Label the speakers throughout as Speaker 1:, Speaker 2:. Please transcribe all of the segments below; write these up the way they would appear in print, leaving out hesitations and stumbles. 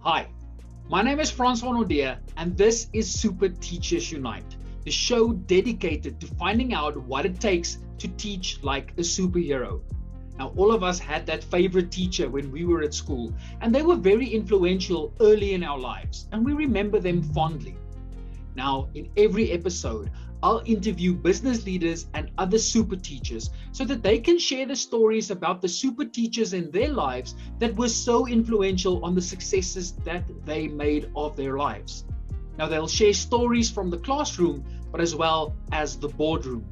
Speaker 1: Hi, my name is Francois Nodia, and this is Super Teachers Unite, the show dedicated to finding out what it takes to teach like a superhero. Now, all of us had that favorite teacher when we were at school, and they were very influential early in our lives, and we remember them fondly. Now, in every episode, I'll interview business leaders and other super teachers so that they can share the stories about the super teachers in their lives that were so influential on the successes that they made of their lives. Now, they'll share stories from the classroom, but as well as the boardroom.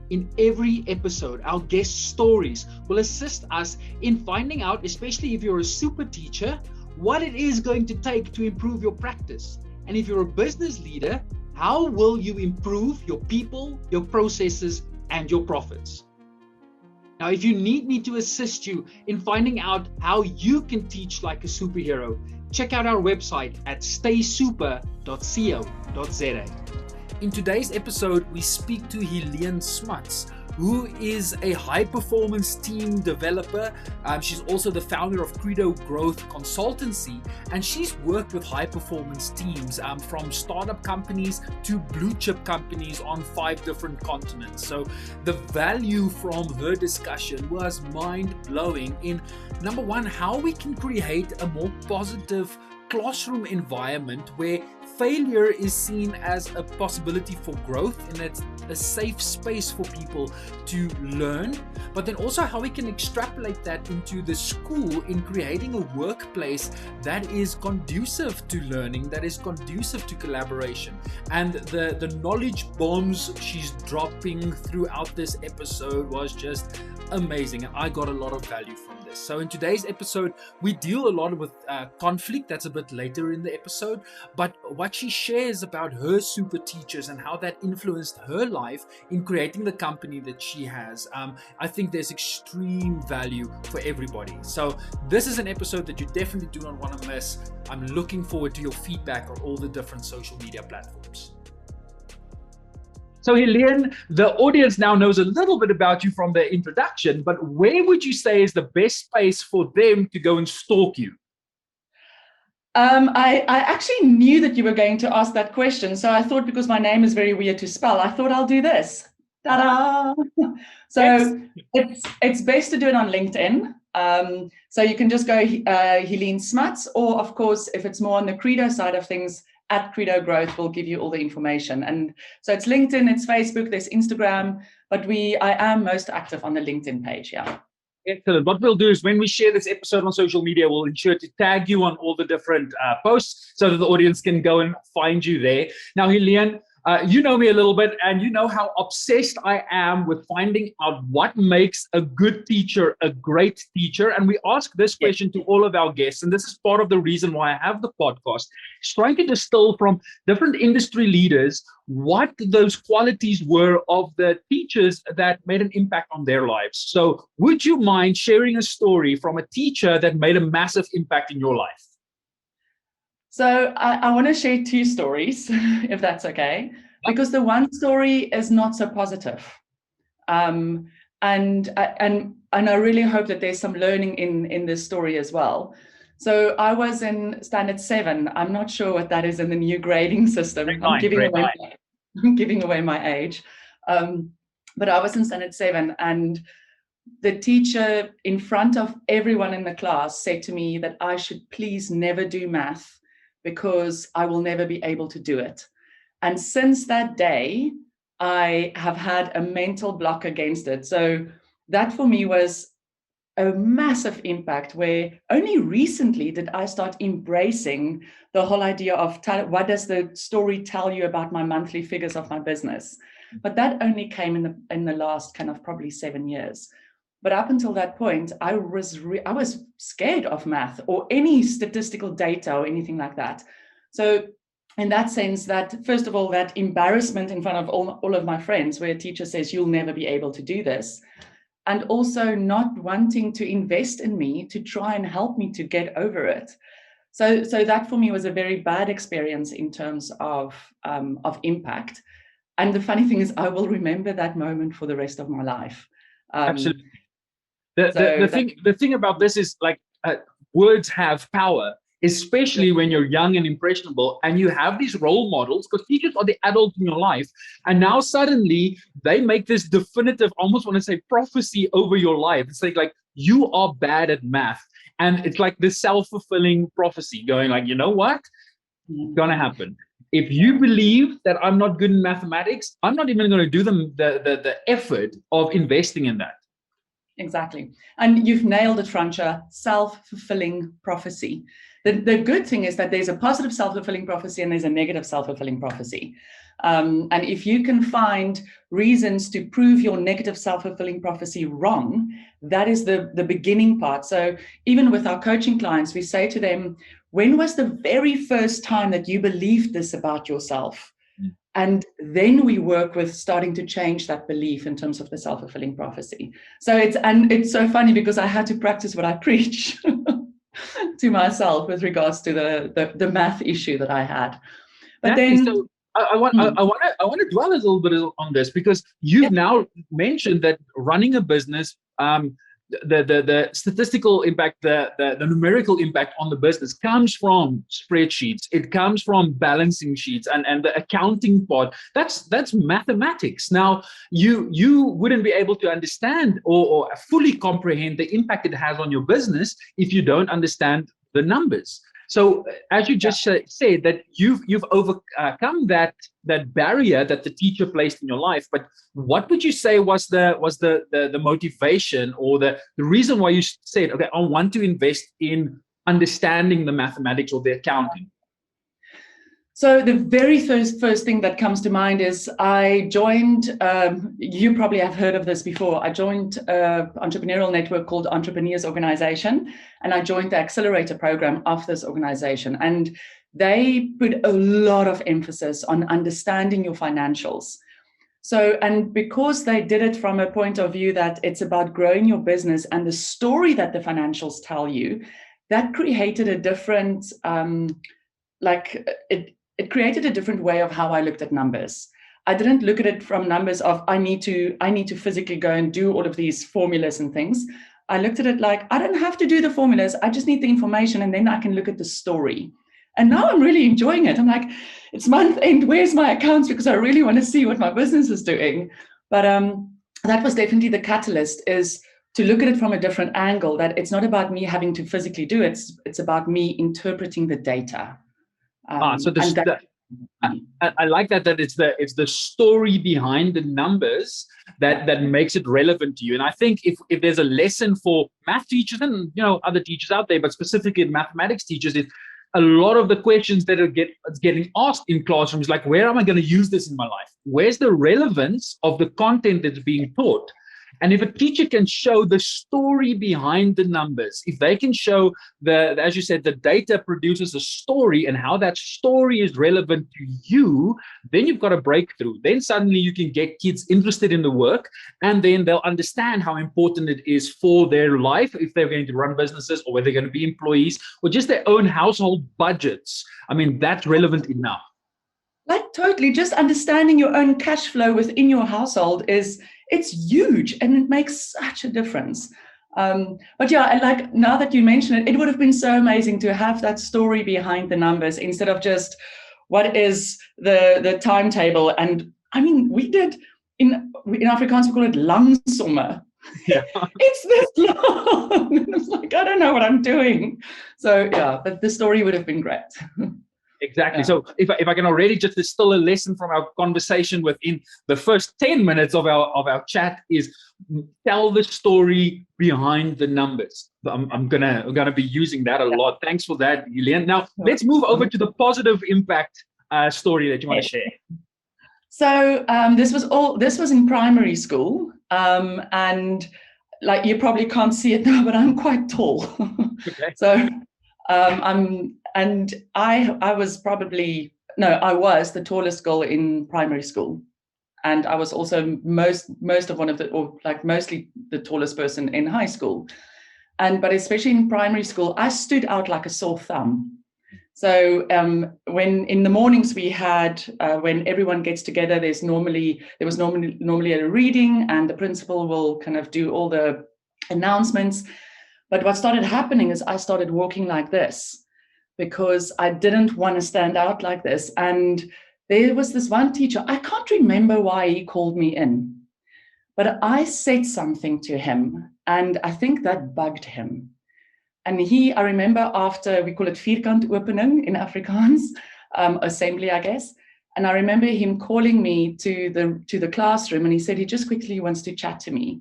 Speaker 1: In every episode, our guest stories will assist us in finding out, especially if you're a super teacher, what it is going to take to improve your practice. And if you're a business leader, how will you improve your people, your processes, and your profits? Now, if you need me to assist you in finding out how you can teach like a superhero, check out our website at staysuper.co.za. In today's episode, we speak to Helene Smuts, who is a high-performance team developer. She's also the founder of Credo Growth consultancy, and she's worked with high-performance teams from startup companies to blue-chip companies on 5 different continents. So the value from her discussion was mind-blowing in, number one, how we can create a more positive classroom environment where failure is seen as a possibility for growth and it's a safe space for people to learn, but then also how we can extrapolate that into the school in creating a workplace that is conducive to learning, that is conducive to collaboration. And the knowledge bombs she's dropping throughout this episode was just amazing, and I got a lot of value from this. So in today's episode, we deal a lot with conflict. That's a bit later in the episode, but what she shares about her super teachers and how that influenced her life in creating the company that she has, I think there's extreme value for everybody. So this is an episode that you definitely do not want to miss. I'm looking forward to your feedback on all the different social media platforms. So Helene, the audience now knows a little bit about you from the introduction, but where would you say is the best space for them to go and stalk you?
Speaker 2: I actually knew that you were going to ask that question. So I thought, because my name is very weird to spell, I thought I'll do this. Ta-da! So it's best to do it on LinkedIn. So you can just go Helene Smuts, or of course, if it's more on the Credo side of things, at Credo Growth will give you all the information. And so it's LinkedIn, it's Facebook, there's Instagram, but I am most active on the LinkedIn page, yeah.
Speaker 1: Excellent. What we'll do is when we share this episode on social media, we'll ensure to tag you on all the different posts so that the audience can go and find you there. Now, Helene, you know me a little bit, and you know how obsessed I am with finding out what makes a good teacher a great teacher. And we ask this question to all of our guests, and this is part of the reason why I have the podcast, is trying to distill from different industry leaders what those qualities were of the teachers that made an impact on their lives. So would you mind sharing a story from a teacher that made a massive impact in your life?
Speaker 2: So I want to share 2 stories, if that's okay, because the one story is not so positive. And I really hope that there's some learning in this story as well. So I was in standard 7. I'm not sure what that is in the new grading system. I'm giving away my age. But I was in standard 7, and the teacher in front of everyone in the class said to me that I should please never do math, because I will never be able to do it. And since that day, I have had a mental block against it. So that for me was a massive impact, where only recently did I start embracing the whole idea of what does the story tell you about my monthly figures of my business. But that only came in the last kind of probably 7 years. But up until that point, I was scared of math or any statistical data or anything like that. So in that sense, that first of all, that embarrassment in front of all of my friends, where a teacher says, you'll never be able to do this. And also not wanting to invest in me to try and help me to get over it. So that for me was a very bad experience in terms of impact. And the funny thing is, I will remember that moment for the rest of my life.
Speaker 1: Absolutely. The thing about this is, like, words have power. especially when you're young and impressionable, and you have these role models, because teachers are the adults in your life, and now suddenly they make this definitive, almost want to say, prophecy over your life. It's like you are bad at math, and it's like this self-fulfilling prophecy going like, you know what? It's gonna happen. If you believe that I'm not good in mathematics, I'm not even going to do the effort of investing in that.
Speaker 2: Exactly. And you've nailed it, Francha, self-fulfilling prophecy. The good thing is that there's a positive self-fulfilling prophecy and there's a negative self-fulfilling prophecy. And if you can find reasons to prove your negative self-fulfilling prophecy wrong, that is the beginning part. So even with our coaching clients, we say to them, when was the very first time that you believed this about yourself? And then we work with starting to change that belief in terms of the self-fulfilling prophecy. So it's so funny because I had to practice what I preach to myself with regards to the math issue that I had. But then
Speaker 1: so I want to dwell a little bit on this, because you've now mentioned that running a business, the statistical impact, the numerical impact on the business comes from spreadsheets. It comes from balancing sheets and the accounting part. That's mathematics. Now, you wouldn't be able to understand or fully comprehend the impact it has on your business if you don't understand the numbers. So as you just said, that you've overcome that barrier that the teacher placed in your life. But what would you say was the motivation or the reason why you said, okay, I want to invest in understanding the mathematics or the accounting?
Speaker 2: So the very first thing that comes to mind is I joined, you probably have heard of this before, I joined an entrepreneurial network called Entrepreneurs Organization, and I joined the accelerator program of this organization. And they put a lot of emphasis on understanding your financials. So, and because they did it from a point of view that it's about growing your business and the story that the financials tell you, that created a different, it created a different way of how I looked at numbers. I didn't look at it from numbers of I need to physically go and do all of these formulas and things. I looked at it like, I don't have to do the formulas. I just need the information, and then I can look at the story. And now I'm really enjoying it. I'm like, it's month end. Where's my accounts? Because I really want to see what my business is doing. But that was definitely the catalyst, is to look at it from a different angle, that it's not about me having to physically do it. It's about me interpreting the data.
Speaker 1: I like that it's the story behind the numbers that makes it relevant to you. And I think if there's a lesson for math teachers and other teachers out there, but specifically mathematics teachers, is a lot of the questions that are getting asked in classrooms, like, where am I going to use this in my life? Where's the relevance of the content that's being taught? And if a teacher can show the story behind the numbers, if they can show as you said, the data produces a story and how that story is relevant to you, then you've got a breakthrough. Then suddenly you can get kids interested in the work, and then they'll understand how important it is for their life, if they're going to run businesses or whether they're going to be employees or just their own household budgets. I mean, that's relevant enough.
Speaker 2: Like, totally, just understanding your own cash flow within your household it's huge, and it makes such a difference. But yeah, like, now that you mention it, it would have been so amazing to have that story behind the numbers instead of just what is the timetable. And I mean, we did in Afrikaans, we call it langsomme.
Speaker 1: Yeah.
Speaker 2: It's this long. It's like, I don't know what I'm doing. So yeah, but the story would have been great.
Speaker 1: Exactly. Yeah. So if I can already just distill a lesson from our conversation within the first 10 minutes of our chat, is tell the story behind the numbers. I'm gonna be using that a lot. Thanks for that, Helene. Now let's move over to the positive impact story that you want to share.
Speaker 2: So this was in primary school, and like, you probably can't see it now, but I'm quite tall. Okay. So I was the tallest girl in primary school, and I was also mostly the tallest person in high school, but especially in primary school, I stood out like a sore thumb. So when in the mornings we had, when everyone gets together, there was normally a reading, and the principal will kind of do all the announcements. But what started happening is I started walking like this. because I didn't want to stand out like this. And there was this one teacher, I can't remember why he called me in, but I said something to him, and I think that bugged him. And I remember after, we call it vierkant opening in Afrikaans, assembly, I guess. And I remember him calling me to the classroom, and he said he just quickly wants to chat to me.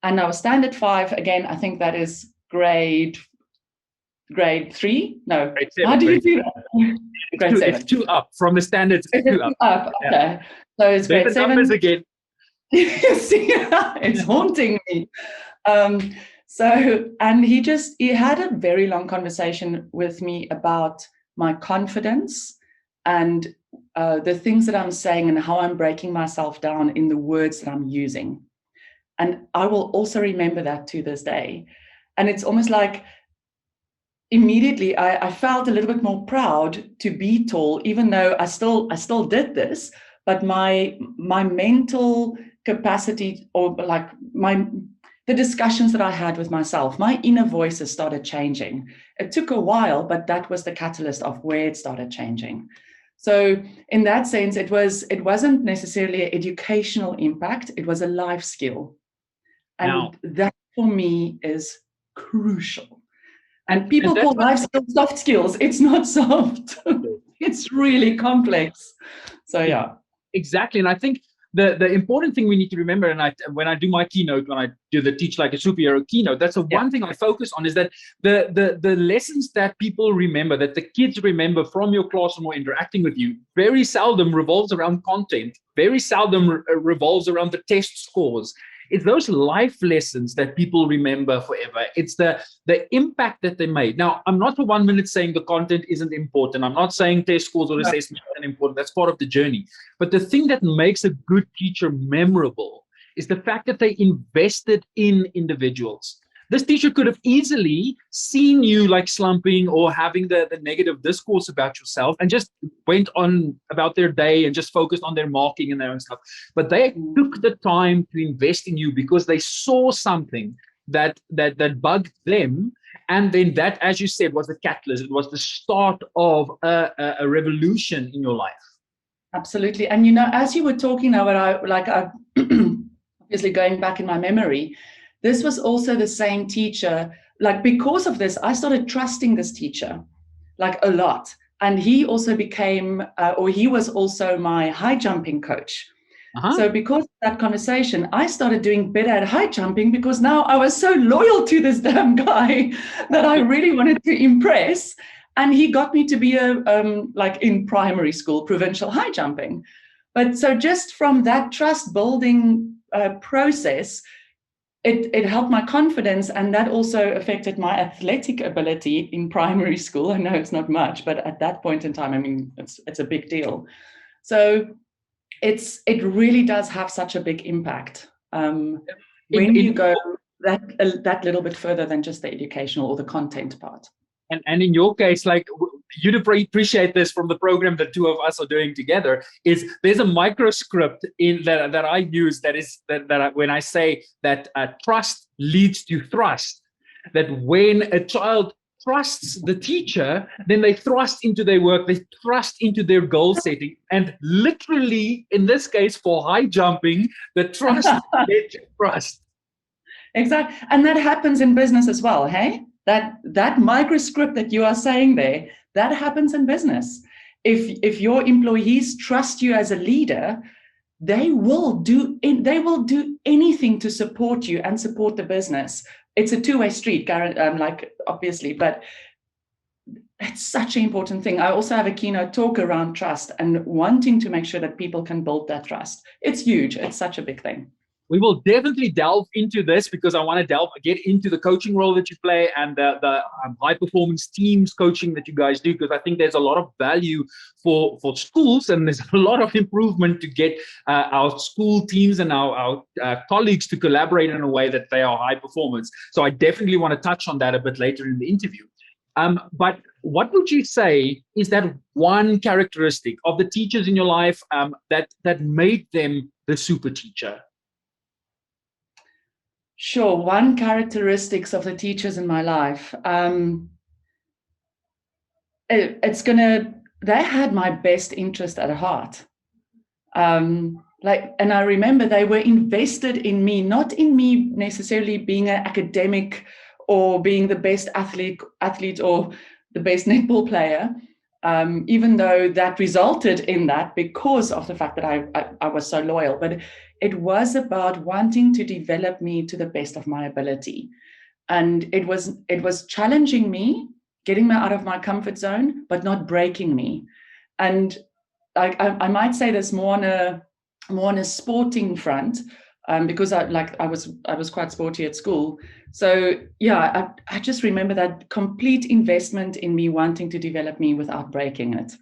Speaker 2: And I was standard 5, again, I think that is grade 3? No.
Speaker 1: Grade 7.
Speaker 2: How do you do that? Grade 7.
Speaker 1: It's 2 up from the standards.
Speaker 2: It's 2 up. Okay. Yeah. So it's grade 7.
Speaker 1: Numbers again.
Speaker 2: It's haunting me. And he had a very long conversation with me about my confidence and the things that I'm saying and how I'm breaking myself down in the words that I'm using. And I will also remember that to this day. And it's almost like immediately I felt a little bit more proud to be tall, even though I still did this, but my mental capacity, or like the discussions that I had with myself, my inner voices started changing. It took a while, but that was the catalyst of where it started changing. So in that sense, it wasn't necessarily an educational impact, it was a life skill. And that for me is crucial. And people call life skills soft skills. It's not soft. It's really complex. So yeah.
Speaker 1: Exactly. And I think the important thing we need to remember, and when I do my keynote, when I do the Teach Like a Superhero keynote, that's the one thing I focus on, is that the lessons that people remember, that the kids remember from your classroom or interacting with you, very seldom revolves around content, very seldom revolves around the test scores. It's those life lessons that people remember forever. It's the impact that they made. Now, I'm not for 1 minute saying the content isn't important. I'm not saying test scores or assessments aren't important. That's part of the journey. But the thing that makes a good teacher memorable is the fact that they invested in individuals. This teacher could have easily seen you like slumping or having the negative discourse about yourself and just went on about their day and just focused on their marking and their own stuff. But they took the time to invest in you because they saw something that bugged them. And then that, as you said, was the catalyst. It was the start of a revolution in your life.
Speaker 2: Absolutely. And, as you were talking now, I obviously going back in my memory, this was also the same teacher. Like, because of this, I started trusting this teacher, like, a lot. And he also became, he was also my high jumping coach. So because of that conversation, I started doing better at high jumping because now I was so loyal to this damn guy that I really wanted to impress. And he got me to be like in primary school, provincial high jumping. But so just from that trust building process, it helped my confidence, and that also affected my athletic ability in primary school. I know it's not much, but at that point in time, I mean, it's a big deal. So it really does have such a big impact when you go that little bit further than just the educational or the content part.
Speaker 1: And in your case, like, you'd appreciate this from the program that two of us are doing together, is there's a microscript in that I use when I say that trust leads to thrust, that when a child trusts the teacher, then they thrust into their work, they thrust into their goal setting, and literally, in this case, for high jumping, the trust led to trust.
Speaker 2: Exactly. And that happens in business as well, hey? That microscript that you are saying there, that happens in business. If your employees trust you as a leader, they will do anything to support you and support the business. It's a two-way street, like, obviously, but it's such an important thing. I also have a keynote talk around trust and wanting to make sure that people can build that trust. It's huge. It's such a big thing.
Speaker 1: We will definitely delve into this because I want to get into the coaching role that you play and the high performance teams coaching that you guys do, because I think there's a lot of value for schools, and there's a lot of improvement to get our school teams and our colleagues to collaborate in a way that they are high performance. So I definitely want to touch on that a bit later in the interview. But what would you say is that one characteristic of the teachers in your life that made them the super teacher?
Speaker 2: Sure. One characteristics of the teachers in my life. they had my best interest at heart. And I remember they were invested in me, not in me necessarily being an academic or being the best athlete or the best netball player, even though that resulted in that because of the fact that I was so loyal. But it was about wanting to develop me to the best of my ability. And it was challenging me, getting me out of my comfort zone, but not breaking me. And I might say this more on a sporting front, because I was quite sporty at school. So yeah, I just remember that complete investment in me wanting to develop me without breaking it,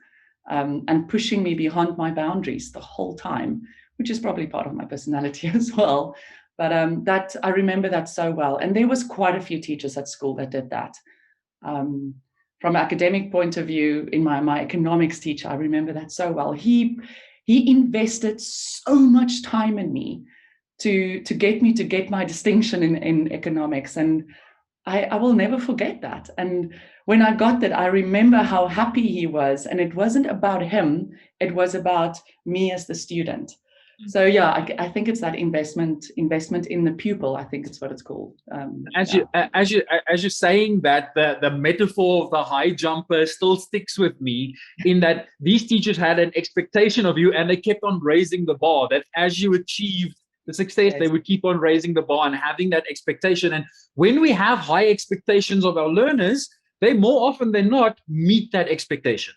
Speaker 2: and pushing me beyond my boundaries the whole time, which is probably part of my personality as well. But that I remember that so well. And there was quite a few teachers at school that did that. From an academic point of view, in my economics teacher, I remember that so well. He invested so much time in me to get my distinction in economics. And I will never forget that. And when I got that, I remember how happy he was. And it wasn't about him, it was about me as the student. So yeah, I think it's that investment in the pupil. I think it's what it's called.
Speaker 1: As you're saying that, the metaphor of the high jumper still sticks with me, in that these teachers had an expectation of you, and they kept on raising the bar. That as you achieved the success, yes, they would keep on raising the bar and having that expectation. And when we have high expectations of our learners, they more often than not meet that expectation.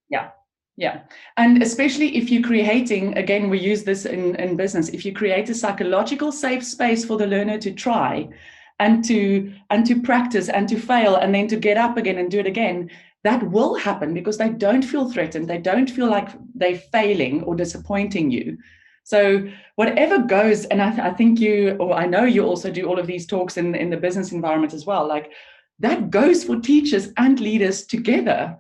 Speaker 2: Yeah. Yeah. And especially if you're creating, again, we use this in business, if you create a psychological safe space for the learner to try and to practice and to fail and then to get up again and do it again, that will happen because they don't feel threatened. They don't feel like they're failing or disappointing you. So whatever goes, and I think I know you also do all of these talks in the business environment as well, like that goes for teachers and leaders together.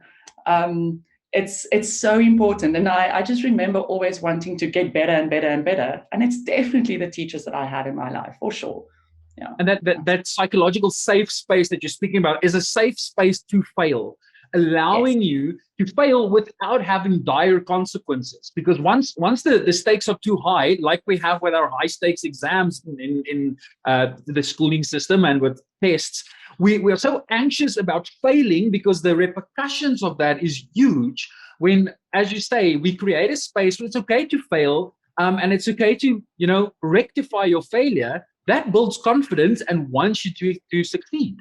Speaker 2: It's so important. And I just remember always wanting to get better and better and better. And it's definitely the teachers that I had in my life, for sure. Yeah.
Speaker 1: And that psychological safe space that you're speaking about is a safe space to fail, allowing yes, you to fail without having dire consequences. Because once the stakes are too high, like we have with our high stakes exams in the schooling system and with tests, we are so anxious about failing because the repercussions of that is huge. When, as you say, we create a space where it's okay to fail, and it's okay to, rectify your failure, that builds confidence and wants you to succeed.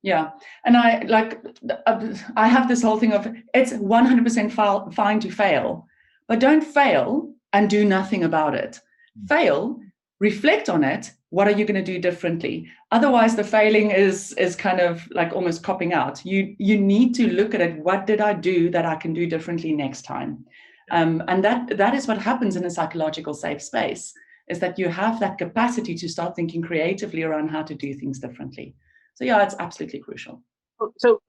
Speaker 2: Yeah. And I have this whole thing of it's 100% fine to fail, but don't fail and do nothing about it. Fail, reflect on it. What are you going to do differently? Otherwise, the failing is kind of like almost copping out. You need to look at it. What did I do that I can do differently next time? And that is what happens in a psychological safe space, is that you have that capacity to start thinking creatively around how to do things differently. So yeah, it's absolutely crucial.
Speaker 1: So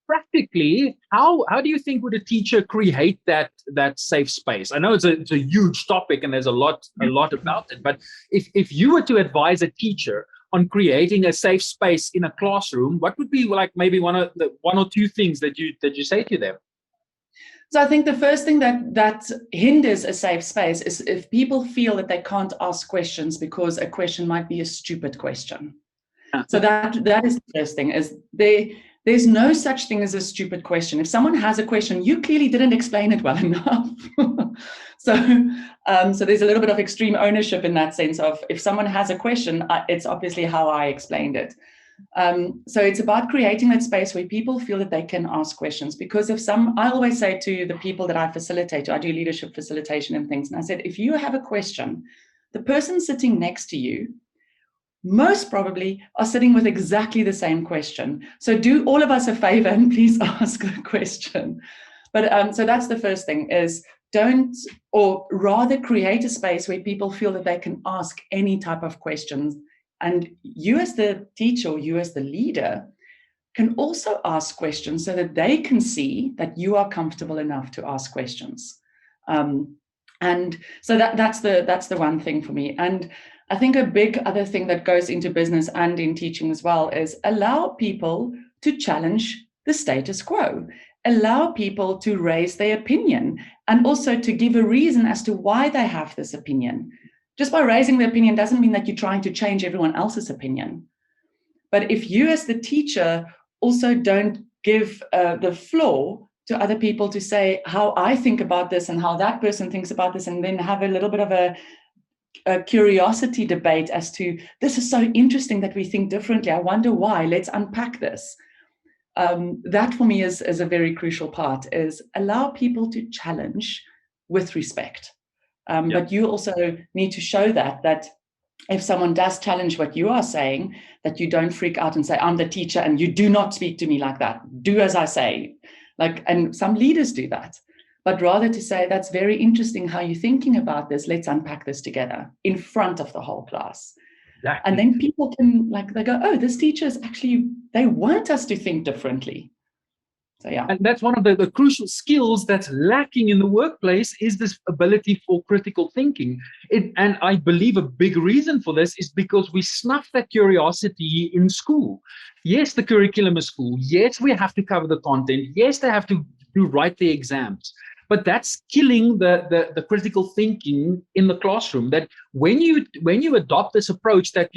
Speaker 1: practically, how do you think would a teacher create that safe space? I know it's a huge topic and there's a lot about it, but if you were to advise a teacher on creating a safe space in a classroom, what would be like maybe one or two things that you say to them?
Speaker 2: So I think the first thing that hinders a safe space is if people feel that they can't ask questions because a question might be a stupid question. So that is the first thing, is there's no such thing as a stupid question. If someone has a question, you clearly didn't explain it well enough. So there's a little bit of extreme ownership in that sense of, if someone has a question, it's obviously how I explained it. So it's about creating that space where people feel that they can ask questions. Because I always say to the people that I facilitate, I do leadership facilitation and things, and I said, if you have a question, the person sitting next to you most probably are sitting with exactly the same question. So do all of us a favor and please ask the question. But so that's the first thing, is or rather create a space where people feel that they can ask any type of questions. And you as the teacher, or you as the leader, can also ask questions so that they can see that you are comfortable enough to ask questions. And so that's the one thing for me. And I think a big other thing that goes into business and in teaching as well is allow people to challenge the status quo. Allow people to raise their opinion and also to give a reason as to why they have this opinion. Just by raising the opinion doesn't mean that you're trying to change everyone else's opinion. But if you as the teacher also don't give the floor to other people to say how I think about this and how that person thinks about this, and then have a little bit of a curiosity debate as to, this is so interesting that we think differently. I wonder why. Let's unpack this. That for me is a very crucial part, is allow people to challenge with respect. But you also need to show that if someone does challenge what you are saying, that you don't freak out and say, I'm the teacher and you do not speak to me like that. Do as I say. And some leaders do that. But rather to say, that's very interesting how you're thinking about this. Let's unpack this together in front of the whole class. Exactly. And then people can, they go, oh, this teacher is actually, they want us to think differently. So, yeah.
Speaker 1: And that's one of the crucial skills that's lacking in the workplace, is this ability for critical thinking. And I believe a big reason for this is because we snuff that curiosity in school. Yes, the curriculum is school. Yes, we have to cover the content. Yes, they have to write the exams. But that's killing the critical thinking in the classroom. That when you adopt this approach that,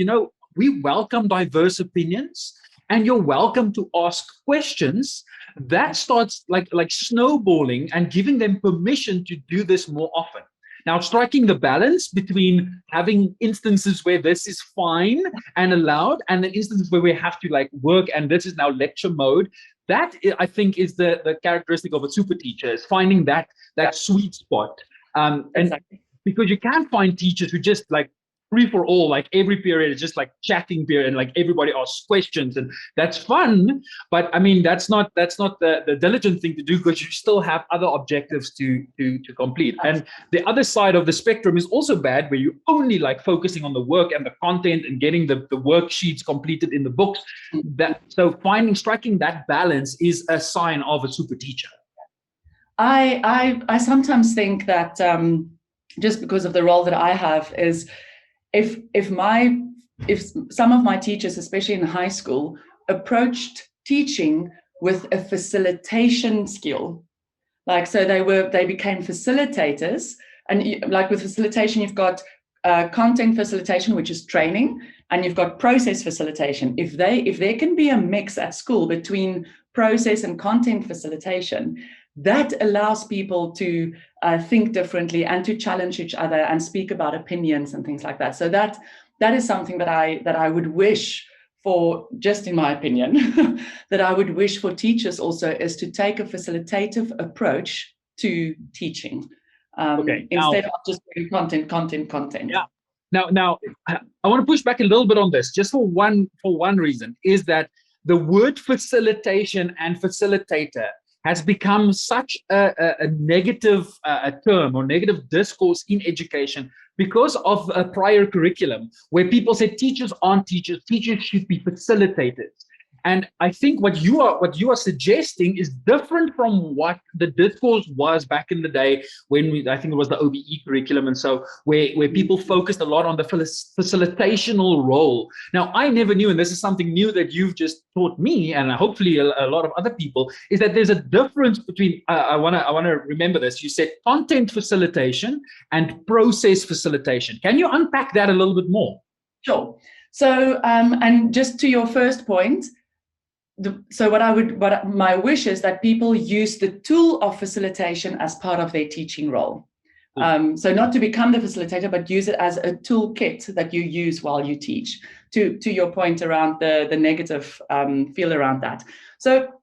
Speaker 1: we welcome diverse opinions and you're welcome to ask questions, that starts like snowballing and giving them permission to do this more often. Now, striking the balance between having instances where this is fine and allowed, and then instances where we have to work, and this is now lecture mode. That, I think, is the characteristic of a super teacher, is finding that sweet spot. And exactly. Because you can find teachers who just free for all, every period is just chatting period, and everybody asks questions, and that's fun. But I mean, that's not the diligent thing to do, because you still have other objectives to complete. And the other side of the spectrum is also bad, where you're only focusing on the work and the content and getting the worksheets completed in the books. So striking that balance is a sign of a super teacher.
Speaker 2: I sometimes think that just because of the role that I have is, if some of my teachers, especially in high school, approached teaching with a facilitation skill, so they became facilitators, and with facilitation you've got content facilitation, which is training, and you've got process facilitation. If there can be a mix at school between process and content facilitation, that allows people to think differently and to challenge each other and speak about opinions and things like that. So that is something that I would wish for, just in my opinion, that I would wish for teachers also, is to take a facilitative approach to teaching, instead of just doing content.
Speaker 1: Yeah. Now, I want to push back a little bit on this, just for one reason, is that the word facilitation and facilitator has become such a negative term or negative discourse in education because of a prior curriculum where people said teachers aren't teachers, teachers should be facilitators. And I think what you are suggesting is different from what the discourse was back in the day when I think it was the OBE curriculum, and so where people focused a lot on the facilitational role. Now, I never knew, and this is something new that you've just taught me, and hopefully a lot of other people, is that there's a difference between. I want to remember this. You said content facilitation and process facilitation. Can you unpack that a little bit more?
Speaker 2: Sure. So, and just to your first point. So my wish is that people use the tool of facilitation as part of their teaching role. So not to become the facilitator, but use it as a toolkit that you use while you teach, to your point around the negative feel around that. So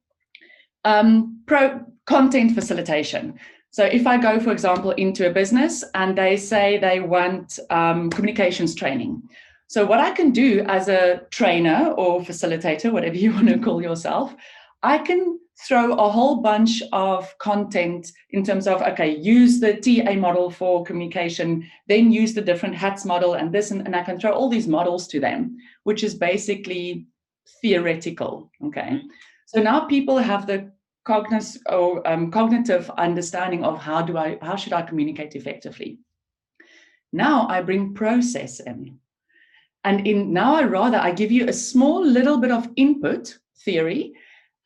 Speaker 2: content facilitation. So if I go, for example, into a business and they say they want communications training. So what I can do as a trainer or facilitator, whatever you want to call yourself, I can throw a whole bunch of content in terms of, okay, use the TA model for communication, then use the different hats model and this, and I can throw all these models to them, which is basically theoretical, okay? So now people have the cognitive understanding of how should I communicate effectively. Now I bring process in. And I give you a small little bit of input theory,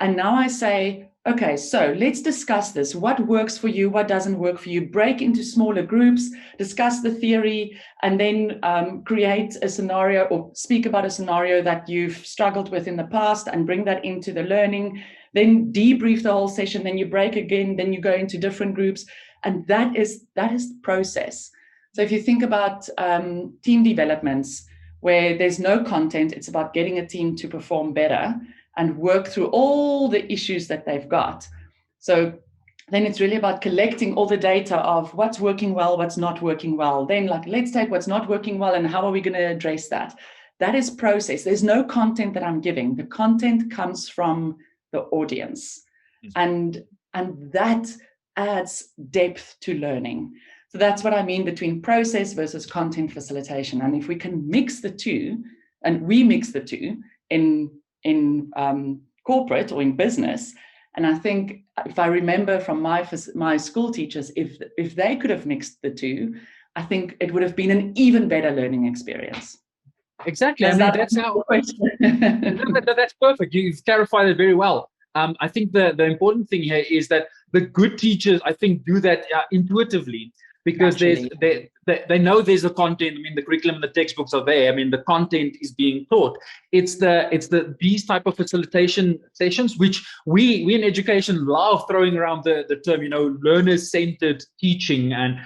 Speaker 2: And now I say, okay, so let's discuss this. What works for you? What doesn't work for you? Break into smaller groups, discuss the theory, and then create a scenario or speak about a scenario that you've struggled with in the past and bring that into the learning. Then debrief the whole session, then you break again, then you go into different groups. And that is the process. So if you think about team developments where there's no content, it's about getting a team to perform better and work through all the issues that they've got. So then it's really about collecting all the data of what's working well, what's not working well. Then let's take what's not working well and how are we going to address that? That is process. There's no content that I'm giving. The content comes from the audience. And that adds depth to learning. So that's what I mean between process versus content facilitation. And if we can mix the two, and we mix the two in corporate or in business, and I think if I remember from my school teachers, if they could have mixed the two, I think it would have been an even better learning experience.
Speaker 1: Exactly. I mean, that's how. That's perfect. You've clarified it very well. I think the important thing here is that the good teachers, I think, do that intuitively, because they know there's a content. I mean, the curriculum and the textbooks are there. I mean, the content is being taught. It's these type of facilitation sessions, which we in education love throwing around the term, learner-centered teaching. And,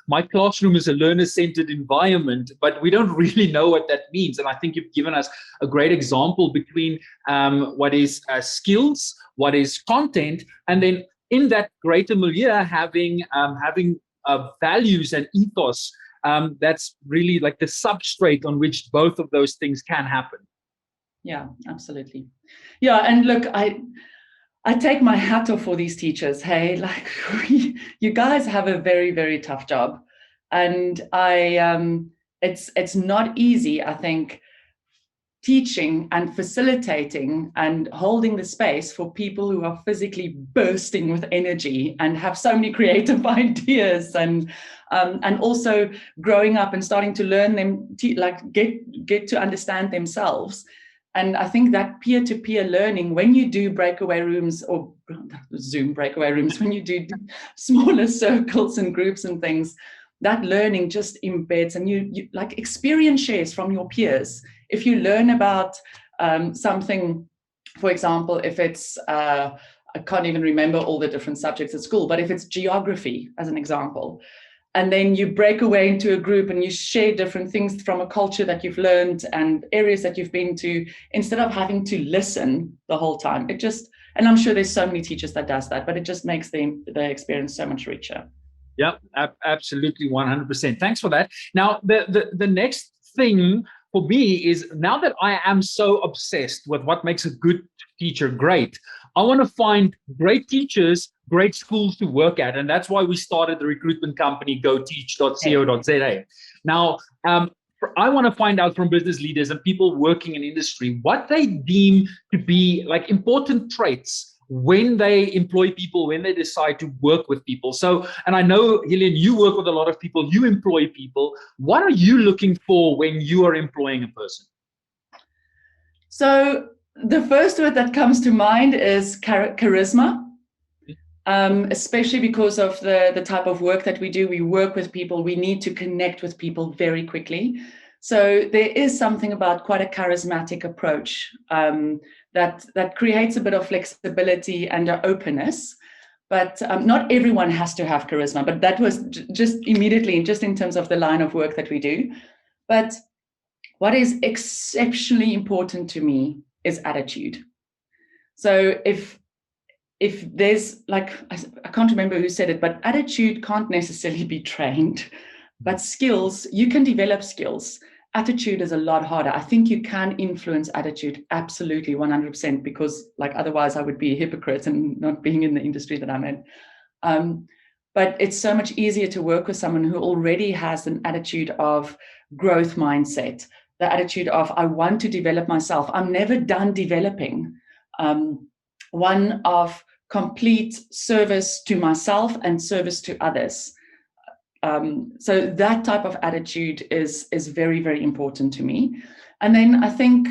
Speaker 1: my classroom is a learner-centered environment, but we don't really know what that means. And I think you've given us a great example between what is skills, what is content, and then in that greater milieu, having values and ethos, that's really like the substrate on which both of those things can happen.
Speaker 2: Yeah, absolutely. Yeah, and look, I take my hat off for these teachers. Hey, you guys have a very, very tough job, and it's not easy, I think, teaching and facilitating and holding the space for people who are physically bursting with energy and have so many creative ideas, and also growing up and starting to learn them, get to understand themselves. And I think that peer-to-peer learning, when you do breakaway rooms or Zoom breakaway rooms, when you do smaller circles and groups and things, that learning just embeds, and you like experience shares from your peers. If you learn about something, for example, if it's, I can't even remember all the different subjects at school, but if it's geography, as an example, and then you break away into a group and you share different things from a culture that you've learned and areas that you've been to, instead of having to listen the whole time, and I'm sure there's so many teachers that does that, but it just makes the experience so much richer.
Speaker 1: Yep, absolutely, 100%. Thanks for that. Now, the next thing for me is, now that I am so obsessed with what makes a good teacher great, I want to find great teachers, great schools to work at. And that's why we started the recruitment company, goteach.co.za. Now, I want to find out from business leaders and people working in industry what they deem to be like important traits when they employ people, when they decide to work with people. So, and I know, Helene, you work with a lot of people, you employ people. What are you looking for when you are employing a person?
Speaker 2: So the first word that comes to mind is charisma, especially because of the type of work that we do. We work with people, we need to connect with people very quickly. So there is something about quite a charismatic approach that creates a bit of flexibility and openness. But not everyone has to have charisma, but that was just immediately, just in terms of the line of work that we do. But what is exceptionally important to me is attitude. So if there's, like, I can't remember who said it, but attitude can't necessarily be trained, but skills, you can develop skills. Attitude is a lot harder. I think you can influence attitude, absolutely, 100%, because otherwise I would be a hypocrite and not being in the industry that I'm in. But it's so much easier to work with someone who already has an attitude of growth mindset, the attitude of, I want to develop myself. I'm never done developing. One of complete service to myself and service to others. So that type of attitude is very, very important to me. And then I think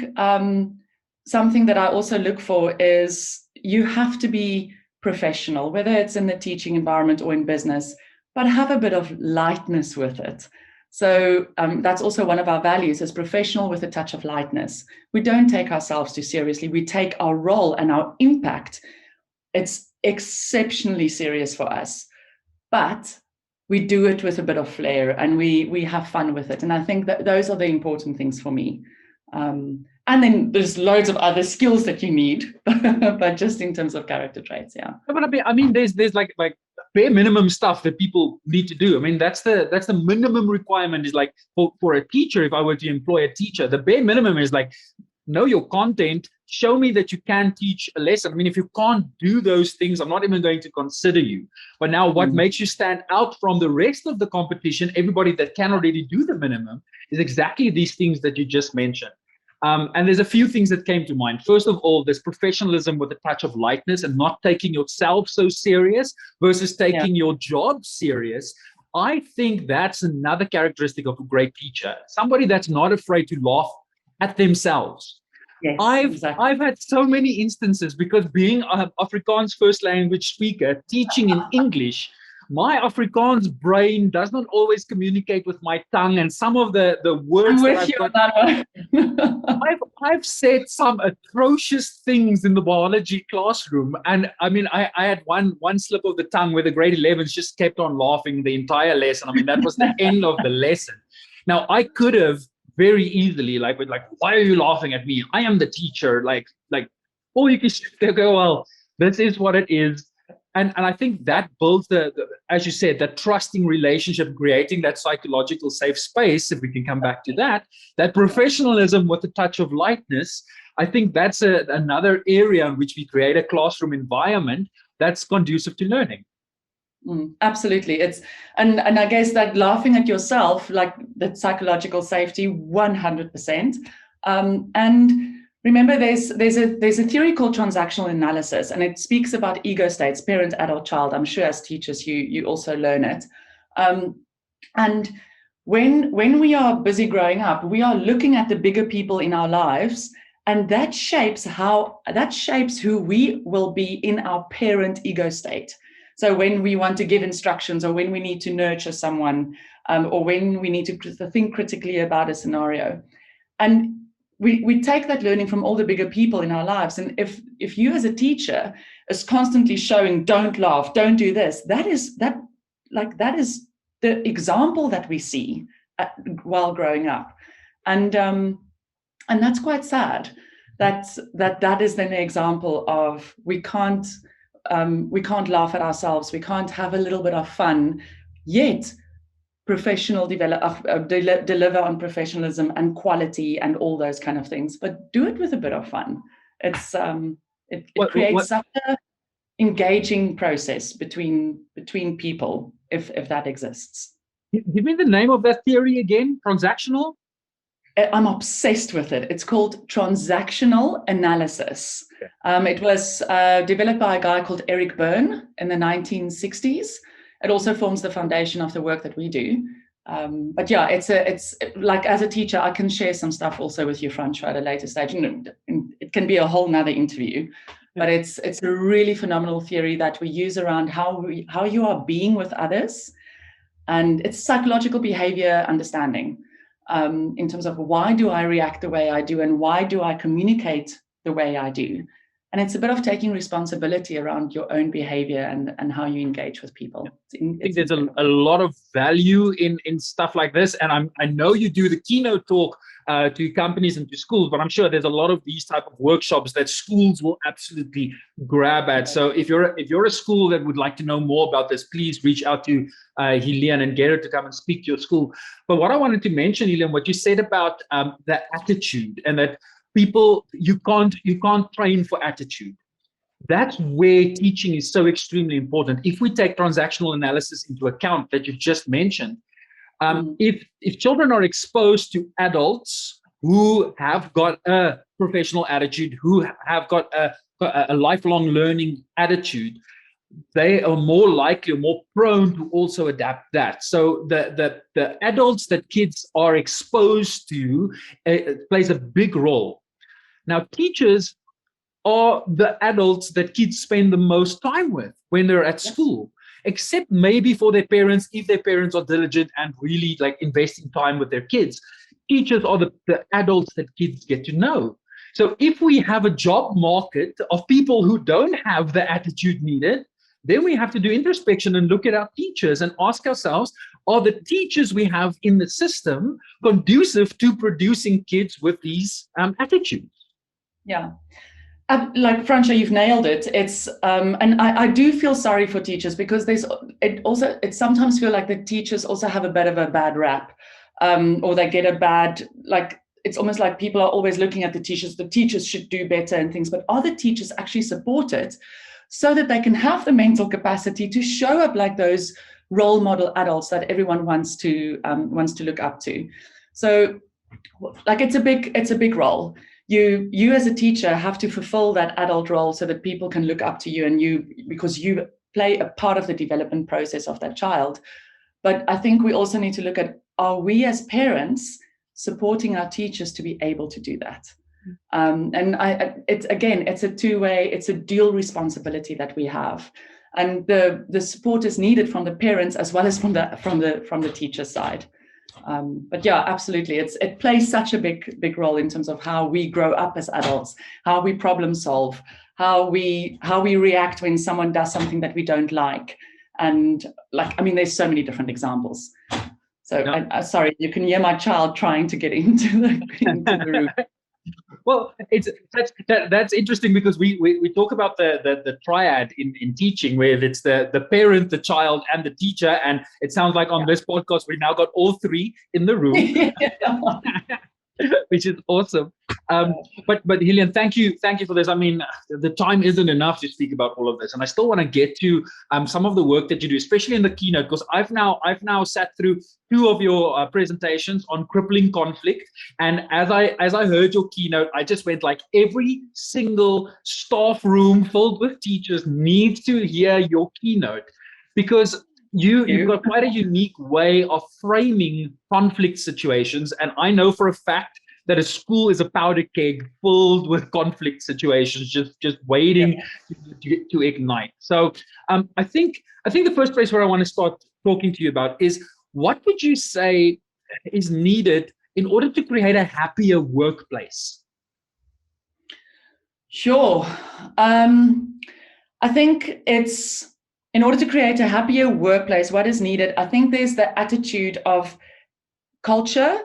Speaker 2: something that I also look for is you have to be professional, whether it's in the teaching environment or in business, but have a bit of lightness with it. So that's also one of our values, is professional with a touch of lightness. We don't take ourselves too seriously. We take our role and our impact. It's exceptionally serious for us, but we do it with a bit of flair, and we have fun with it. And I think that those are the important things for me. And then there's loads of other skills that you need, but just in terms of character traits, yeah.
Speaker 1: But I mean, there's like bare minimum stuff that people need to do. I mean, that's the minimum requirement, is like for a teacher. If I were to employ a teacher, the bare minimum is like, know your content, show me that you can teach a lesson. I mean, if you can't do those things, I'm not even going to consider you. But now what makes you stand out from the rest of the competition, everybody that can already do the minimum, is exactly these things that you just mentioned. And there's a few things that came to mind. First of all, there's professionalism with a touch of lightness, and not taking yourself so serious versus taking your job serious. I think that's another characteristic of a great teacher, somebody that's not afraid to laugh at themselves.
Speaker 2: Yes,
Speaker 1: I've had so many instances, because being an Afrikaans first language speaker, teaching in English, my Afrikaans brain does not always communicate with my tongue, and some of the words that I've got,
Speaker 2: that one.
Speaker 1: I've said some atrocious things in the biology classroom, and I mean, I had one slip of the tongue where the grade 11s just kept on laughing the entire lesson. I mean, that was the end of the lesson. Now, I could have very easily, like, why are you laughing at me? I am the teacher. Like, or you can go, well, this is what it is. And I think that builds the, as you said, that trusting relationship, creating that psychological safe space, if we can come back to that professionalism with a touch of lightness. I think that's another area in which we create a classroom environment that's conducive to learning.
Speaker 2: Absolutely. And I guess that laughing at yourself, like that psychological safety, 100%. And remember, there's a theory called transactional analysis, and it speaks about ego states, parent, adult, child. I'm sure as teachers you also learn it. And when we are busy growing up, we are looking at the bigger people in our lives, and that shapes who we will be in our parent ego state. So when we want to give instructions, or when we need to nurture someone, or when we need to think critically about a scenario. And we take that learning from all the bigger people in our lives. And if you as a teacher is constantly showing, don't laugh, don't do this, that is the example that we see while growing up. And that's quite sad. That is then the example of we can't laugh at ourselves, we can't have a little bit of fun, yet deliver on professionalism and quality and all those kind of things, but do it with a bit of fun. It creates such an engaging process between people, if that exists.
Speaker 1: Give me the name of that theory again. Transactional?
Speaker 2: I'm obsessed with it. It's called transactional analysis. Okay. It was developed by a guy called Eric Byrne in the 1960s. It also forms the foundation of the work that we do. But yeah, it's like, as a teacher, I can share some stuff also with you, Francois, at a later stage. It can be a whole nother interview, but it's a really phenomenal theory that we use around how you are being with others. And it's psychological behavior understanding. In terms of why do I react the way I do, and why do I communicate the way I do. And it's a bit of taking responsibility around your own behavior and how you engage with people.
Speaker 1: I think there's a lot of value in stuff like this. And I know you do the keynote talk to companies and to schools, but I'm sure there's a lot of these type of workshops that schools will absolutely grab at. So if you're a school that would like to know more about this, please reach out to Helene and get her to come and speak to your school. But what I wanted to mention, Helene, what you said about the attitude, and that people, you can't train for attitude. That's where teaching is so extremely important. If we take transactional analysis into account that you just mentioned, if children are exposed to adults who have got a professional attitude, who have got a lifelong learning attitude, they are more likely or more prone to also adapt that. So the adults that kids are exposed to plays a big role. Now, teachers are the adults that kids spend the most time with when they're at school, except maybe for their parents, if their parents are diligent and really like investing time with their kids. Teachers are the adults that kids get to know. So if we have a job market of people who don't have the attitude needed, then we have to do introspection and look at our teachers and ask ourselves, are the teachers we have in the system conducive to producing kids with these attitudes?
Speaker 2: Yeah. Like Francia, you've nailed it. It's and I do feel sorry for teachers, because it sometimes feel like the teachers also have a bit of a bad rap, or they get a bad, like, it's almost like people are always looking at the teachers should do better and things, but are the teachers actually supported so that they can have the mental capacity to show up like those role model adults that everyone wants to look up to? So, like, it's a big role. You as a teacher have to fulfill that adult role so that people can look up to you, and because you play a part of the development process of that child. But I think we also need to look at, are we as parents supporting our teachers to be able to do that? And it's a two-way, it's a dual responsibility that we have, and the support is needed from the parents as well as from the teacher side. But yeah, absolutely, it plays such a big role in terms of how we grow up as adults, how we problem solve, how we react when someone does something that we don't like, and there's so many different examples. So
Speaker 1: Yeah.
Speaker 2: sorry, you can hear my child trying to get into the room.
Speaker 1: Well, that's interesting, because we talk about the triad in teaching, where it's the parent, the child, and the teacher, and it sounds like on this podcast we now got all three in the room. Which is awesome. But Helene, thank you for this. I mean, the time isn't enough to speak about all of this, and I still want to get to some of the work that you do, especially in the keynote, because I've now sat through two of your presentations on crippling conflict, and as I heard your keynote, I just went like, every single staff room filled with teachers needs to hear your keynote, because you've got quite a unique way of framing conflict situations. And I know for a fact that a school is a powder keg filled with conflict situations, just waiting to ignite. So I think the first place where I want to start talking to you about is, what would you say is needed in order to create a happier workplace?
Speaker 2: Sure. I think in order to create a happier workplace, what is needed, I think there's the attitude of culture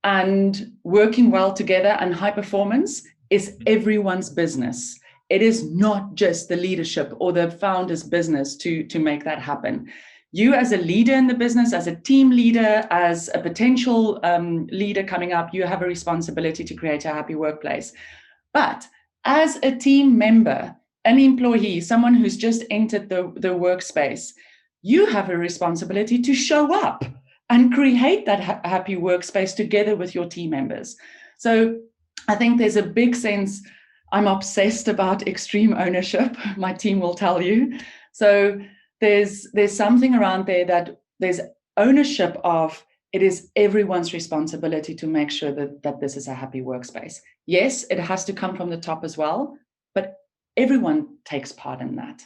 Speaker 2: and working well together, and high performance is everyone's business. It is not just the leadership or the founder's business to make that happen. You as a leader in the business, as a team leader, as a potential leader coming up, you have a responsibility to create a happy workplace. But as a team member, an employee, someone who's just entered the workspace, you have a responsibility to show up and create that happy workspace together with your team members. So I think there's a big sense, I'm obsessed about extreme ownership, my team will tell you. So there's something around there that there's ownership of, it is everyone's responsibility to make sure that this is a happy workspace. Yes, it has to come from the top as well, but everyone takes part in that.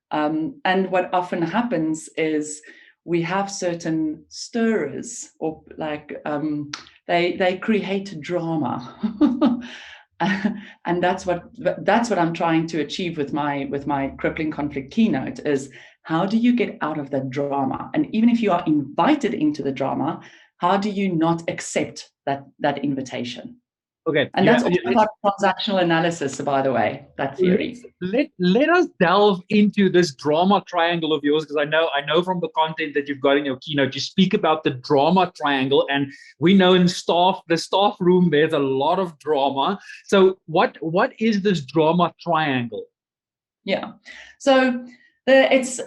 Speaker 2: And what often happens is we have certain stirrers, or like they create drama. And that's what I'm trying to achieve with my crippling conflict keynote, is how do you get out of that drama? And even if you are invited into the drama, how do you not accept that invitation?
Speaker 1: Okay.
Speaker 2: And that's all about transactional analysis, by the way, that theory.
Speaker 1: Let us delve into this drama triangle of yours, because I know from the content that you've got in your keynote, you speak about the drama triangle, and we know in the staff room, there's a lot of drama. So what is this drama triangle?
Speaker 2: Yeah. So it's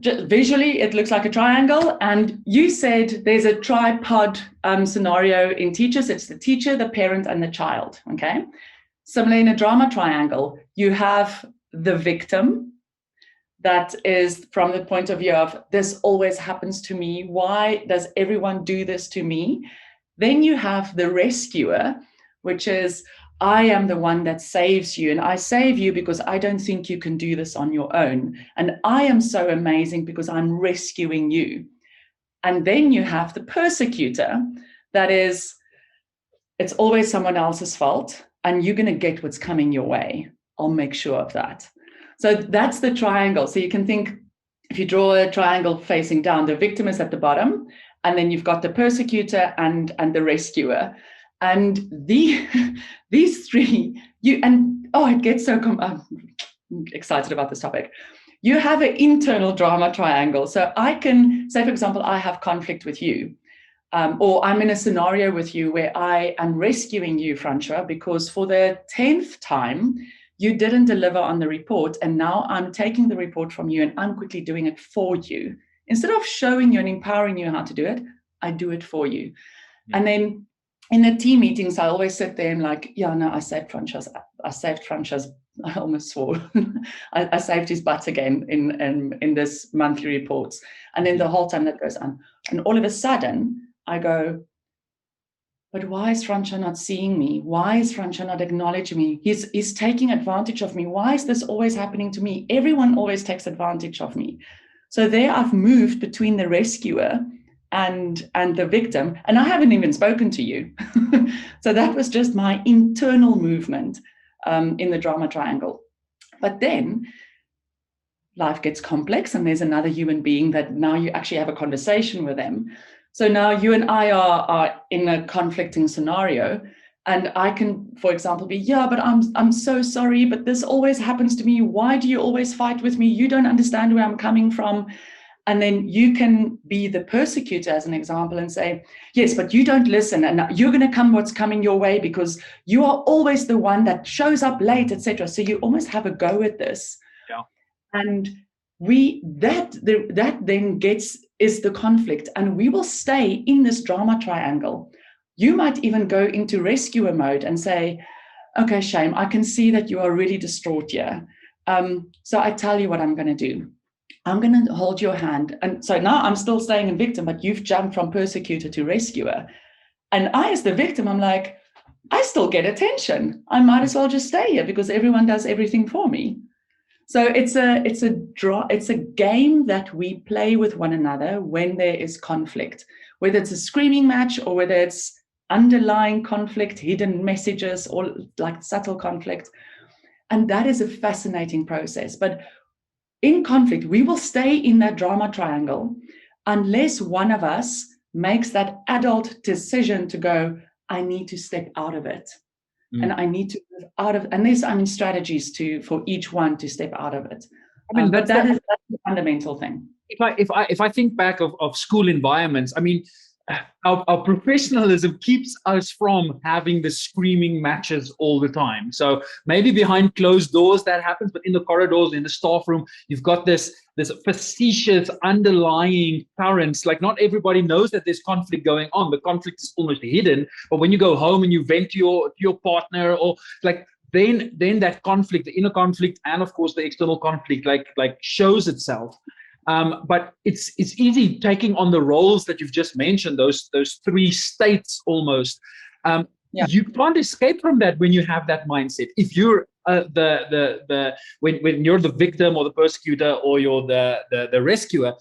Speaker 2: just visually, it looks like a triangle, and you said there's a tripod scenario in teachers. It's the teacher, the parent, and the child. Okay. Similarly, in a drama triangle, you have the victim, that is from the point of view of, this always happens to me. Why does everyone do this to me? Then you have the rescuer, which is, I am the one that saves you, and I save you because I don't think you can do this on your own. And I am so amazing because I'm rescuing you. And then you have the persecutor, that is, it's always someone else's fault, and you're going to get what's coming your way. I'll make sure of that. So that's the triangle. So you can think, if you draw a triangle facing down, the victim is at the bottom, and then you've got the persecutor and the rescuer. And these three, it gets so I'm excited about this topic. You have an internal drama triangle. So I can say, for example, I have conflict with you. Or I'm in a scenario with you where I am rescuing you, Francois, because for the 10th time, you didn't deliver on the report. And now I'm taking the report from you and I'm quickly doing it for you. Instead of showing you and empowering you how to do it, I do it for you. Mm-hmm. And then in the team meetings, I always sit there and like, yeah, no, I saved Francois. I almost swore. I saved his butt again in this monthly reports. And then the whole time that goes on. And all of a sudden, I go, but why is Francois not seeing me? Why is Francois not acknowledging me? He's taking advantage of me. Why is this always happening to me? Everyone always takes advantage of me. So there I've moved between the rescuer and the victim, and I haven't even spoken to you. So that was just my internal movement in the drama triangle. But then life gets complex, and there's another human being that now you actually have a conversation with them. So now you and I are in a conflicting scenario, and I can, for example, be, yeah, but I'm so sorry, but this always happens to me. Why do you always fight with me? You don't understand where I'm coming from. And then you can be the persecutor as an example and say, yes, but you don't listen, and you're going to come what's coming your way because you are always the one that shows up late, etc. So you almost have a go at this.
Speaker 1: Yeah.
Speaker 2: And that then is the conflict, and we will stay in this drama triangle. You might even go into rescuer mode and say, okay, Shame, I can see that you are really distraught here. So I tell you what I'm going to do. I'm going to hold your hand. And so now I'm still staying in victim, but you've jumped from persecutor to rescuer. And I, as the victim, I'm like, I still get attention. I might as well just stay here because everyone does everything for me. So it's a game that we play with one another when there is conflict, whether it's a screaming match or whether it's underlying conflict, hidden messages, or like subtle conflict. And that is a fascinating process. But in conflict, we will stay in that drama triangle unless one of us makes that adult decision to go, I need to step out of it. And I need to move out of, and there's strategies for each one to step out of it. I mean, but that's the fundamental thing.
Speaker 1: If I think back of school environments, I mean, our professionalism keeps us from having the screaming matches all the time. So maybe behind closed doors that happens, but in the corridors, in the staff room, you've got this facetious underlying currents. Like not everybody knows that there's conflict going on. The conflict is almost hidden. But when you go home and you vent to your partner, or like then that conflict, the inner conflict, and of course the external conflict, like shows itself. But it's easy taking on the roles that you've just mentioned, those three states almost. You can't escape from that when you have that mindset. If you're when you're the victim or the persecutor or you're the rescuer,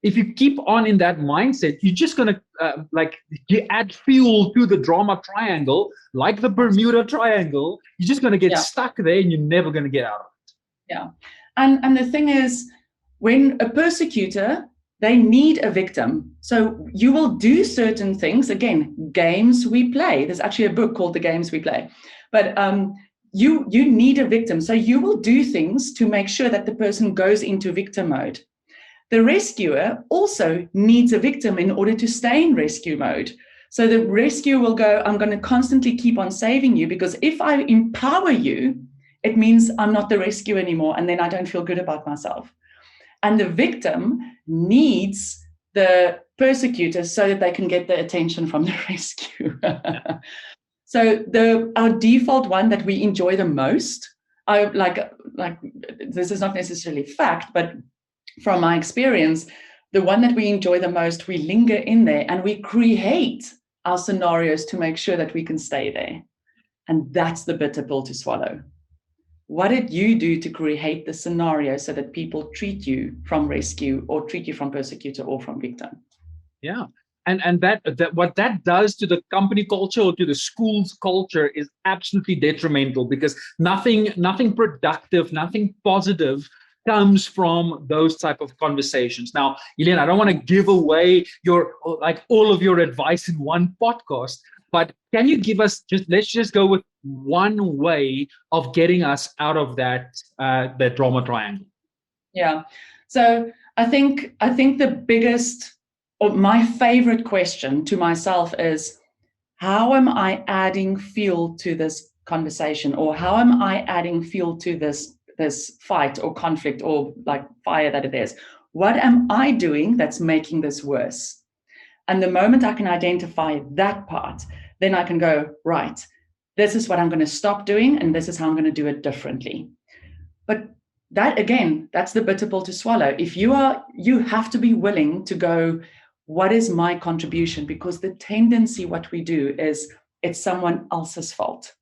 Speaker 1: if you keep on in that mindset, you're just gonna you add fuel to the drama triangle, like the Bermuda Triangle. You're just gonna get stuck there, and you're never gonna get out of it.
Speaker 2: Yeah, and the thing is, when a persecutor, they need a victim. So you will do certain things. Again, games we play. There's actually a book called The Games We Play. But you need a victim. So you will do things to make sure that the person goes into victim mode. The rescuer also needs a victim in order to stay in rescue mode. So the rescuer will go, I'm going to constantly keep on saving you, because if I empower you, it means I'm not the rescuer anymore, and then I don't feel good about myself. And the victim needs the persecutor so that they can get the attention from the rescuer. So our default one that we enjoy the most, I like this is not necessarily fact, but from my experience, the one that we enjoy the most, we linger in there and we create our scenarios to make sure that we can stay there. And that's the bitter pill to swallow. What did you do to create the scenario so that people treat you from rescue or treat you from persecutor or from victim?
Speaker 1: Yeah. And that what that does to the company culture or to the school's culture is absolutely detrimental, because nothing productive, nothing positive comes from those type of conversations. Now, Helene, I don't want to give away your all of your advice in one podcast, but can you give us let's just go with one way of getting us out of that drama triangle?
Speaker 2: Yeah. So I think the biggest, or my favorite question to myself is, how am I adding fuel to this conversation, or how am I adding fuel to this fight or conflict or like fire that it is? What am I doing that's making this worse? And the moment I can identify that part, then I can go, right, this is what I'm going to stop doing, and this is how I'm going to do it differently. But that, again, that's the bitter pill to swallow. If you have to be willing to go, what is my contribution? Because the tendency, what we do is it's someone else's fault.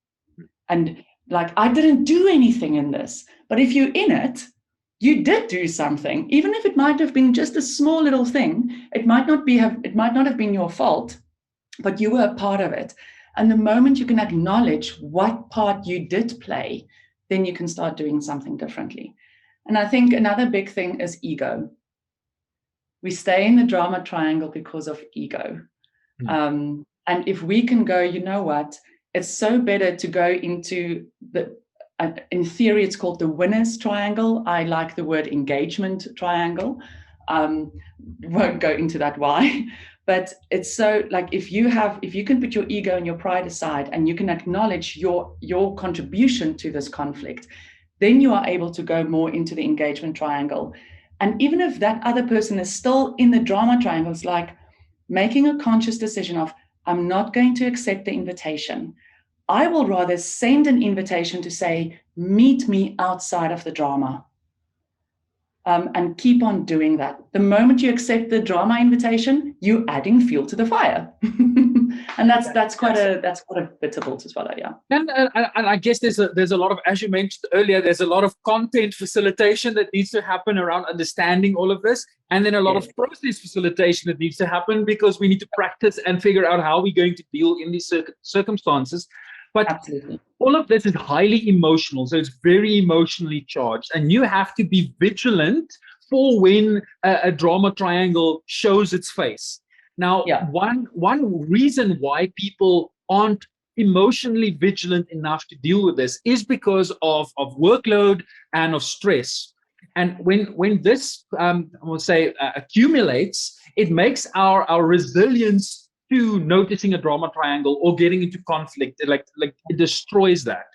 Speaker 2: And like, I didn't do anything in this. But if you're in it, you did do something, even if it might have been just a small little thing. It might not have been your fault, but you were a part of it. And the moment you can acknowledge what part you did play, then you can start doing something differently. And I think another big thing is ego. We stay in the drama triangle because of ego. And if we can go, you know what, it's so better to go into in theory, it's called the winner's triangle. I like the word engagement triangle. Won't go into that why, but it's so like, if you can put your ego and your pride aside and you can acknowledge your contribution to this conflict, then you are able to go more into the engagement triangle. And even if that other person is still in the drama triangle, it's like making a conscious decision of, I'm not going to accept the invitation. I will rather send an invitation to say, meet me outside of the drama. And keep on doing that. The moment you accept the drama invitation, you're adding fuel to the fire. And that's quite a bitter pill to swallow, yeah.
Speaker 1: And I guess there's a lot of, as you mentioned earlier, there's a lot of content facilitation that needs to happen around understanding all of this, and then a lot of process facilitation that needs to happen, because we need to practice and figure out how we're going to deal in these circumstances. But absolutely, all of this is highly emotional, so it's very emotionally charged, and you have to be vigilant for when a drama triangle shows its face. Now, one reason why people aren't emotionally vigilant enough to deal with this is because of workload and of stress. And when this, I will say, accumulates, it makes our resilience to noticing a drama triangle or getting into conflict, like it destroys that.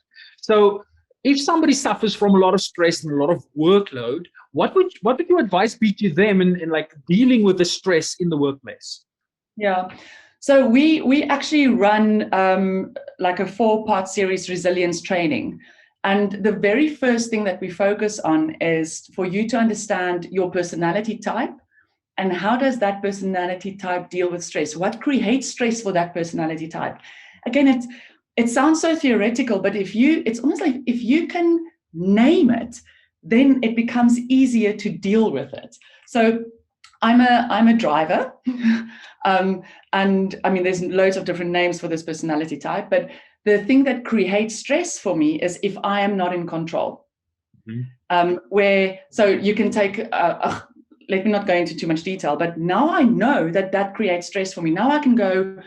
Speaker 1: So if somebody suffers from a lot of stress and a lot of workload, what would your advice be to them in like dealing with the stress in the workplace?
Speaker 2: Yeah. So we actually run like a 4-part series, resilience training. And the very first thing that we focus on is for you to understand your personality type. And how does that personality type deal with stress? What creates stress for that personality type? Again, it sounds so theoretical, but it's almost like if you can name it, then it becomes easier to deal with it. So I'm a driver, and I mean, there's loads of different names for this personality type, but the thing that creates stress for me is if I am not in control. So you can take let me not go into too much detail, but now I know that creates stress for me. Now I can go,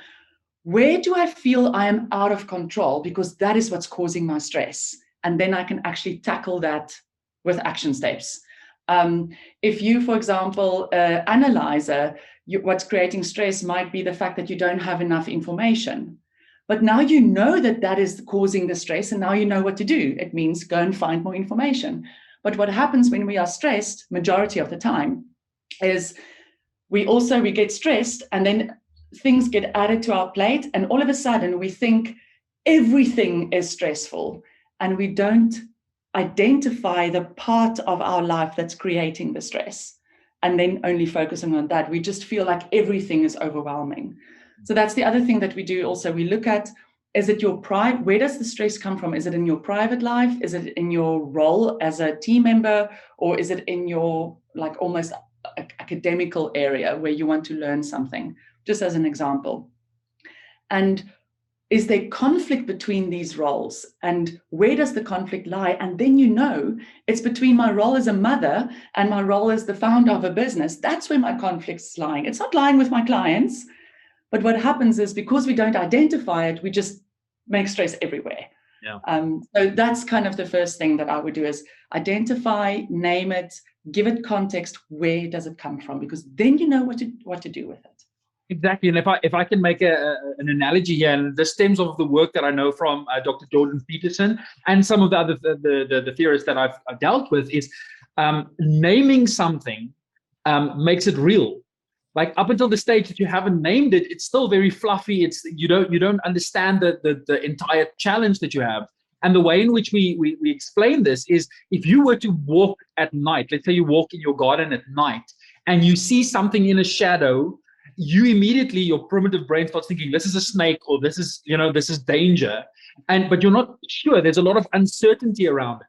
Speaker 2: where do I feel I am out of control? Because that is what's causing my stress. And then I can actually tackle that with action steps. If you, for example, analyzer, what's creating stress might be the fact that you don't have enough information. But now you know that is causing the stress, and now you know what to do. It means go and find more information. But what happens when we are stressed, majority of the time, is we get stressed, and then things get added to our plate, and all of a sudden we think everything is stressful, and we don't identify the part of our life that's creating the stress, and then only focusing on that. We just feel like everything is overwhelming. So that's the other thing that we do also. We look at is it where does the stress come from? Is it in your private life? Is it in your role as a team member? Or is it in your like almost academical area where you want to learn something, just as an example? And is there conflict between these roles? And where does the conflict lie? And then it's between my role as a mother and my role as the founder of a business. That's where my conflict's lying. It's not lying with my clients. But what happens is because we don't identify it, we just make stress everywhere.
Speaker 1: Yeah.
Speaker 2: So that's kind of the first thing that I would do is identify, name it, give it context. Where does it come from? Because then you know what to do with it.
Speaker 1: Exactly. And if I can make an analogy here, and this stems off the work that I know from Dr. Jordan Peterson and some of the other the theorists that I've dealt with, is naming something makes it real. Like up until the stage that you haven't named it, it's still very fluffy. It's you don't understand the entire challenge that you have. And the way in which we explain this is, if you were to walk at night, let's say you walk in your garden at night and you see something in a shadow, you immediately, your primitive brain starts thinking, this is a snake, or this is danger. But you're not sure. There's a lot of uncertainty around it.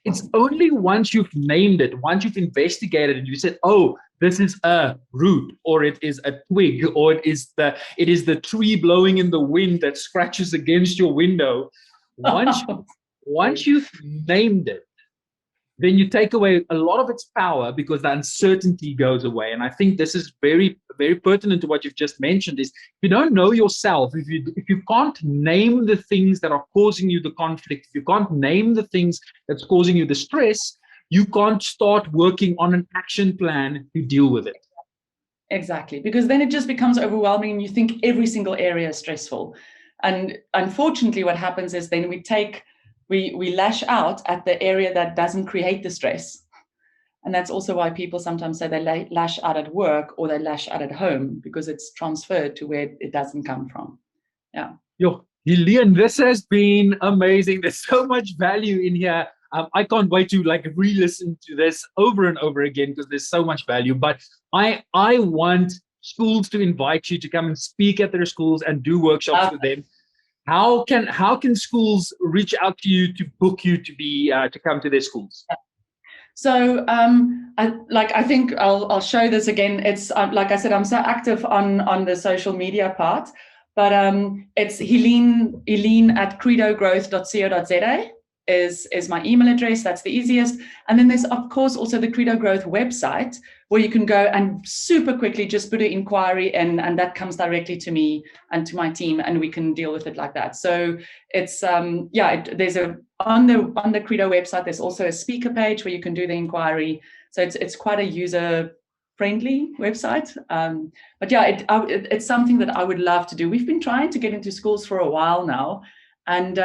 Speaker 1: It's only once you've named it, once you've investigated it, you said, oh, this is a root, or it is a twig, or it is the tree blowing in the wind that scratches against your window. Once you've named it, then you take away a lot of its power, because the uncertainty goes away. And I think this is very, very pertinent to what you've just mentioned, is if you don't know yourself, if you can't name the things that are causing you the conflict, if you can't name the things that's causing you the stress, you can't start working on an action plan to deal with it.
Speaker 2: Exactly, because then it just becomes overwhelming and you think every single area is stressful. And unfortunately, what happens is then we lash out at the area that doesn't create the stress. And that's also why people sometimes say they lash out at work or they lash out at home, because it's transferred to where it doesn't come from. Yeah.
Speaker 1: Yo, Helene, this has been amazing. There's so much value in here. I can't wait to re-listen to this over and over again, because there's so much value. But I want schools to invite you to come and speak at their schools and do workshops with them. How can schools reach out to you to book you to come to their schools?
Speaker 2: So I think I'll show this again. It's like I said, I'm so active on the social media part, but it's Helene at credogrowth.co.za is my email address. That's the easiest. And then there's, of course, also the Credo Growth website, where you can go and super quickly just put an inquiry in, and that comes directly to me and to my team, and we can deal with it like that. So it's there's on the Credo website, there's also a speaker page where you can do the inquiry. So it's quite a user friendly website. But yeah, it's something that I would love to do. We've been trying to get into schools for a while now, and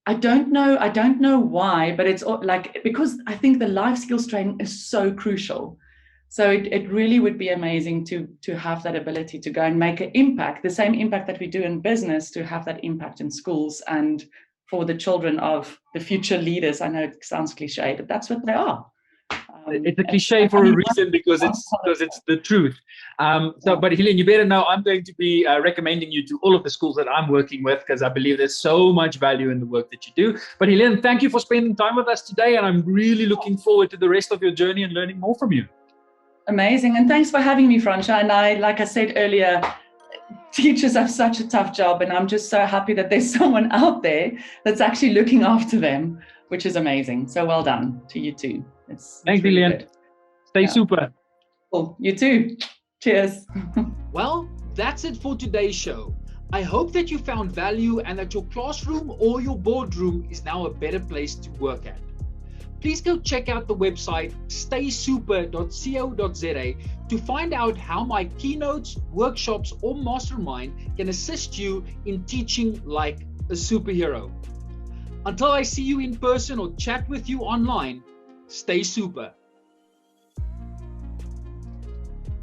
Speaker 2: I don't know why, but it's because I think the life skills training is so crucial. So it really would be amazing to have that ability to go and make an impact, the same impact that we do in business, to have that impact in schools and for the children of the future leaders. I know it sounds cliche, but that's what they are.
Speaker 1: It's a cliche for a reason, because it's the truth. But Helene, you better know I'm going to be recommending you to all of the schools that I'm working with, because I believe there's so much value in the work that you do. But Helene, thank you for spending time with us today, and I'm really looking forward to the rest of your journey and learning more from you.
Speaker 2: Amazing, and thanks for having me, Fransha. And like I said earlier, teachers have such a tough job, and I'm just so happy that there's someone out there that's actually looking after them, which is amazing. So well done to you too.
Speaker 1: Thanks, really Helene. Stay super.
Speaker 2: Cool. You too. Cheers.
Speaker 1: Well, that's it for today's show. I hope that you found value and that your classroom or your boardroom is now a better place to work at. Please go check out the website staysuper.co.za to find out how my keynotes, workshops, or mastermind can assist you in teaching like a superhero. Until I see you in person or chat with you online, stay super.